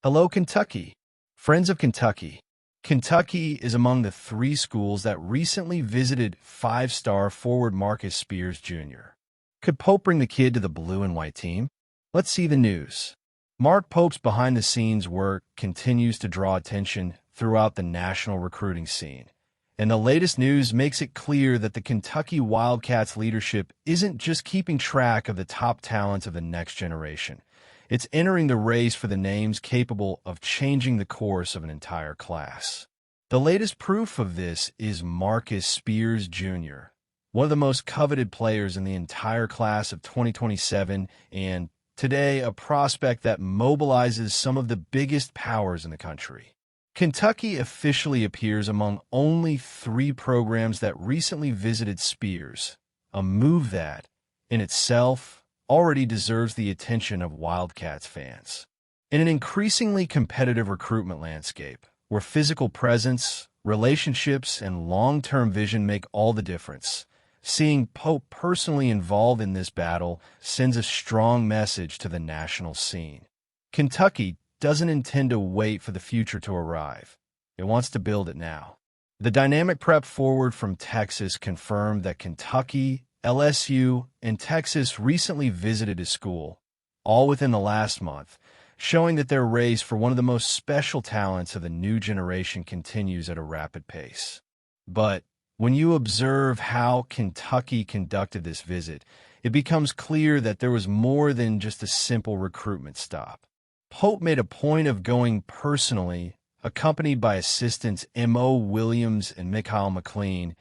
Hello, Kentucky. Friends of Kentucky. Kentucky is among the three schools that recently visited five-star forward Marcus Spears Jr. Could Pope bring the kid to the blue and white team? Let's see the news. Mark Pope's behind-the-scenes work continues to draw attention throughout the national recruiting scene. And the latest news makes it clear that the Kentucky Wildcats leadership isn't just keeping track of the top talents of the next generation. It's entering the race for the names capable of changing the course of an entire class. The latest proof of this is Marcus Spears Jr., one of the most coveted players in the entire class of 2027, and today a prospect that mobilizes some of the biggest powers in the country. Kentucky officially appears among only three programs that recently visited Spears, a move that, in itself, already deserves the attention of Wildcats fans. In an increasingly competitive recruitment landscape, where physical presence, relationships, and long-term vision make all the difference, seeing Pope personally involved in this battle sends a strong message to the national scene. Kentucky doesn't intend to wait for the future to arrive. It wants to build it now. The dynamic prep forward from Texas confirmed that Kentucky, LSU, and Texas recently visited his school, all within the last month, showing that their race for one of the most special talents of the new generation continues at a rapid pace. But when you observe how Kentucky conducted this visit, it becomes clear that there was more than just a simple recruitment stop. Pope made a point of going personally, accompanied by assistants M.O. Williams and Mikhail McLean,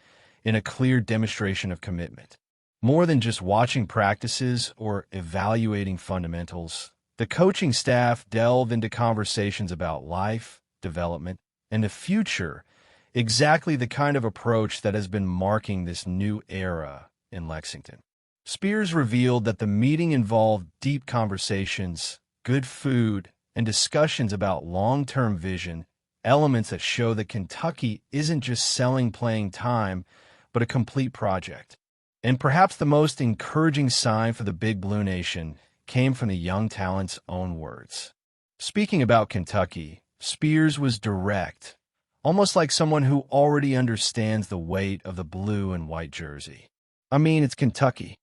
in a clear demonstration of commitment. More than just watching practices or evaluating fundamentals, the coaching staff delved into conversations about life, development, and the future, exactly the kind of approach that has been marking this new era in Lexington. Spears revealed that the meeting involved deep conversations, good food, and discussions about long-term vision, elements that show that Kentucky isn't just selling playing time, but a complete project. And perhaps the most encouraging sign for the Big Blue Nation came from the young talent's own words. Speaking about Kentucky, Spears was direct, almost like someone who already understands the weight of the blue and white jersey. I mean, it's Kentucky.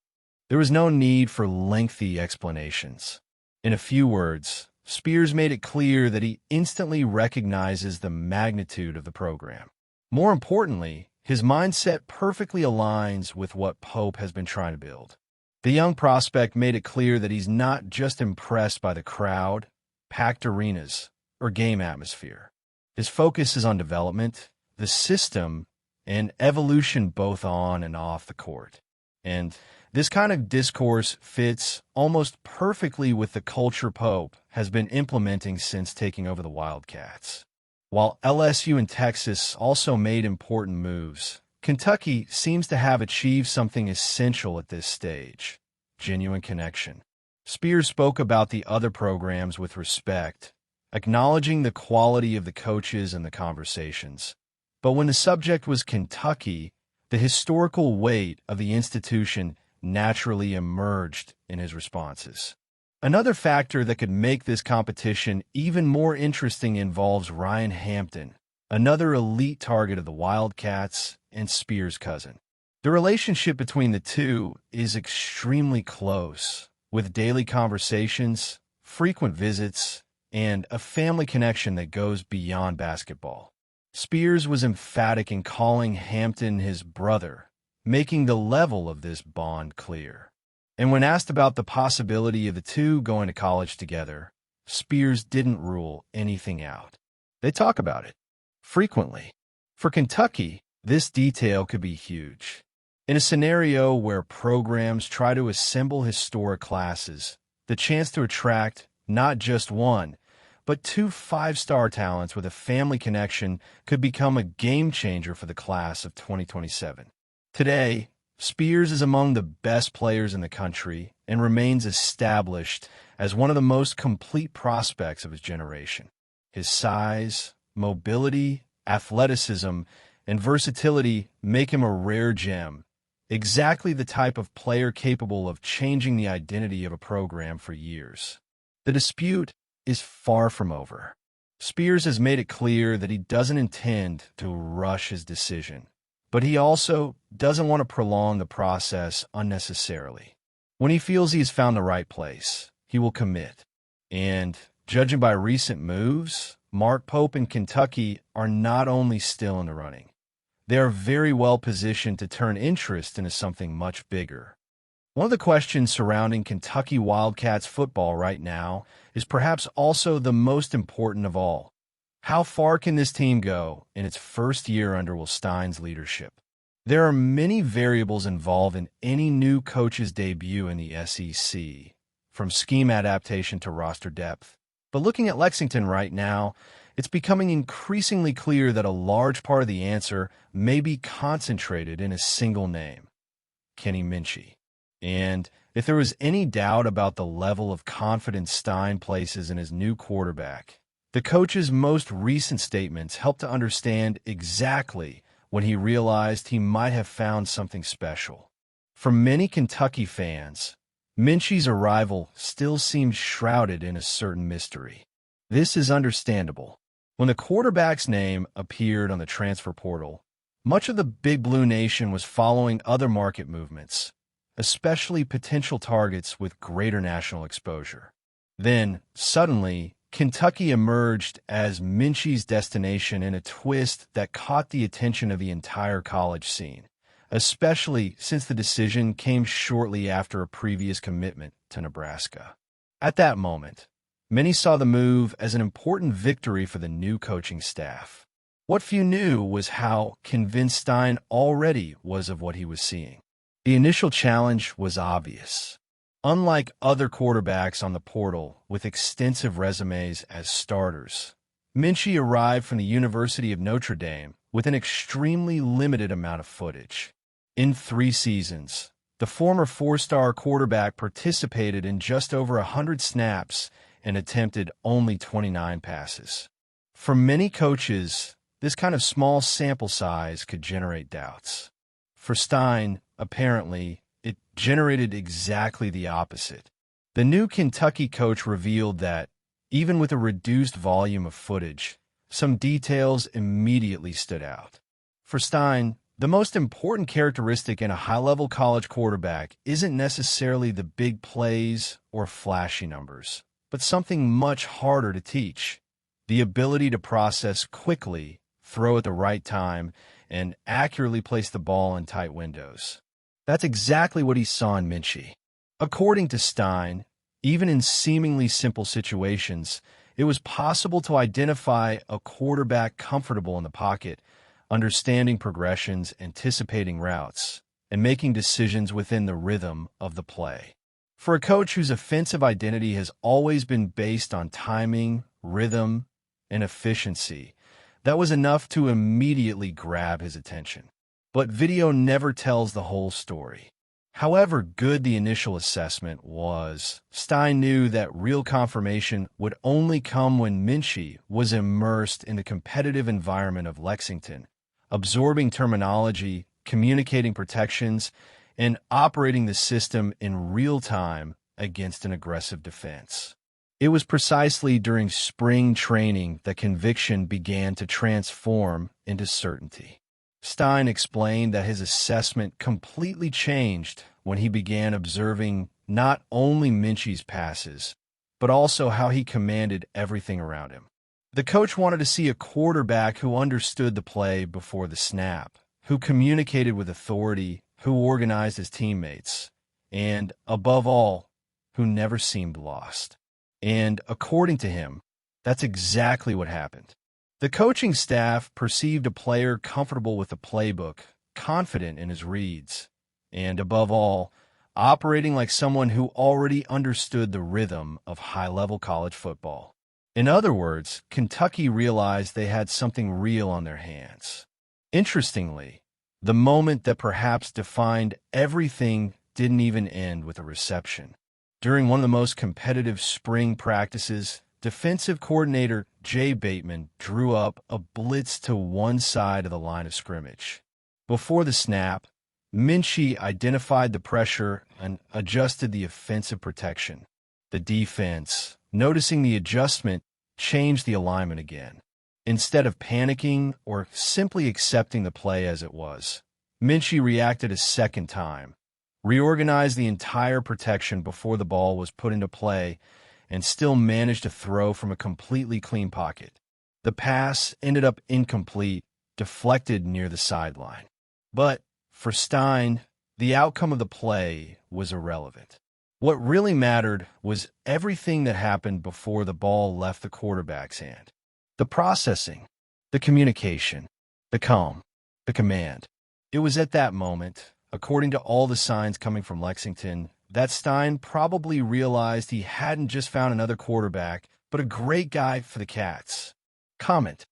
There was no need for lengthy explanations. In a few words, Spears made it clear that he instantly recognizes the magnitude of the program. More importantly, his mindset perfectly aligns with what Pope has been trying to build. The young prospect made it clear that he's not just impressed by the crowd, packed arenas, or game atmosphere. His focus is on development, the system, and evolution both on and off the court. And this kind of discourse fits almost perfectly with the culture Pope has been implementing since taking over the Wildcats. While LSU and Texas also made important moves, Kentucky seems to have achieved something essential at this stage: genuine connection. Spears spoke about the other programs with respect, acknowledging the quality of the coaches and the conversations. But when the subject was Kentucky, the historical weight of the institution naturally emerged in his responses. Another factor that could make this competition even more interesting involves Ryan Hampton, another elite target of the Wildcats and Spears' cousin. The relationship between the two is extremely close, with daily conversations, frequent visits, and a family connection that goes beyond basketball. Spears was emphatic in calling Hampton his brother, making the level of this bond clear. And when asked about the possibility of the two going to college together, Spears didn't rule anything out. They talk about it frequently. For Kentucky, this detail could be huge. In a scenario where programs try to assemble historic classes, the chance to attract not just one, but two five-star talents with a family connection could become a game-changer for the class of 2027. Today, Spears is among the best players in the country and remains established as one of the most complete prospects of his generation. His size, mobility, athleticism, and versatility make him a rare gem, exactly the type of player capable of changing the identity of a program for years. The dispute is far from over. Spears has made it clear that he doesn't intend to rush his decision, but he also doesn't want to prolong the process unnecessarily. When he feels he has found the right place, he will commit. And judging by recent moves, Mark Pope and Kentucky are not only still in the running, they are very well positioned to turn interest into something much bigger. One of the questions surrounding Kentucky Wildcats football right now is perhaps also the most important of all. How far can this team go in its first year under Will Stein's leadership? There are many variables involved in any new coach's debut in the SEC, from scheme adaptation to roster depth. But looking at Lexington right now, it's becoming increasingly clear that a large part of the answer may be concentrated in a single name: Kenny Mincchi. And if there was any doubt about the level of confidence Stein places in his new quarterback, the coach's most recent statements help to understand exactly when he realized he might have found something special. For many Kentucky fans, Mincchi's arrival still seems shrouded in a certain mystery. This is understandable. When the quarterback's name appeared on the transfer portal, much of the Big Blue Nation was following other market movements, especially potential targets with greater national exposure. Then, suddenly, Kentucky emerged as Mincchi's destination in a twist that caught the attention of the entire college scene, especially since the decision came shortly after a previous commitment to Nebraska. At that moment, many saw the move as an important victory for the new coaching staff. What few knew was how convinced Stein already was of what he was seeing. The initial challenge was obvious. Unlike other quarterbacks on the portal with extensive resumes as starters, Mincchi arrived from the University of Notre Dame with an extremely limited amount of footage. In 3 seasons, the former 4-star quarterback participated in just over 100 snaps and attempted only 29 passes. For many coaches, this kind of small sample size could generate doubts. For Stein, apparently, it generated exactly the opposite. The new Kentucky coach revealed that, even with a reduced volume of footage, some details immediately stood out. For Stein, the most important characteristic in a high-level college quarterback isn't necessarily the big plays or flashy numbers, but something much harder to teach: the ability to process quickly, throw at the right time, and accurately place the ball in tight windows. That's exactly what he saw in Mincchi. According to Stein, even in seemingly simple situations, it was possible to identify a quarterback comfortable in the pocket, understanding progressions, anticipating routes, and making decisions within the rhythm of the play. For a coach whose offensive identity has always been based on timing, rhythm, and efficiency, that was enough to immediately grab his attention. But video never tells the whole story. However good the initial assessment was, Stein knew that real confirmation would only come when Mincchi was immersed in the competitive environment of Lexington, absorbing terminology, communicating protections, and operating the system in real time against an aggressive defense. It was precisely during spring training that conviction began to transform into certainty. Stein explained that his assessment completely changed when he began observing not only Mincchi's passes, but also how he commanded everything around him. The coach wanted to see a quarterback who understood the play before the snap, who communicated with authority, who organized his teammates, and, above all, who never seemed lost. And, according to him, that's exactly what happened. The coaching staff perceived a player comfortable with the playbook, confident in his reads, and, above all, operating like someone who already understood the rhythm of high-level college football. In other words, Kentucky realized they had something real on their hands. Interestingly, the moment that perhaps defined everything didn't even end with a reception. During one of the most competitive spring practices, defensive coordinator Jay Bateman drew up a blitz to one side of the line of scrimmage. Before the snap, Mincchi identified the pressure and adjusted the offensive protection. The defense, Noticing the adjustment changed the alignment again. Instead of panicking or simply accepting the play as it was, Mincchi reacted a second time, reorganized the entire protection before the ball was put into play, and still managed to throw from a completely clean pocket. The pass ended up incomplete, deflected near the sideline. But for Stein, the outcome of the play was irrelevant. What really mattered was everything that happened before the ball left the quarterback's hand. The processing, the communication, the calm, the command. It was at that moment, according to all the signs coming from Lexington, that Stein probably realized he hadn't just found another quarterback, but a great guy for the Cats. Comment.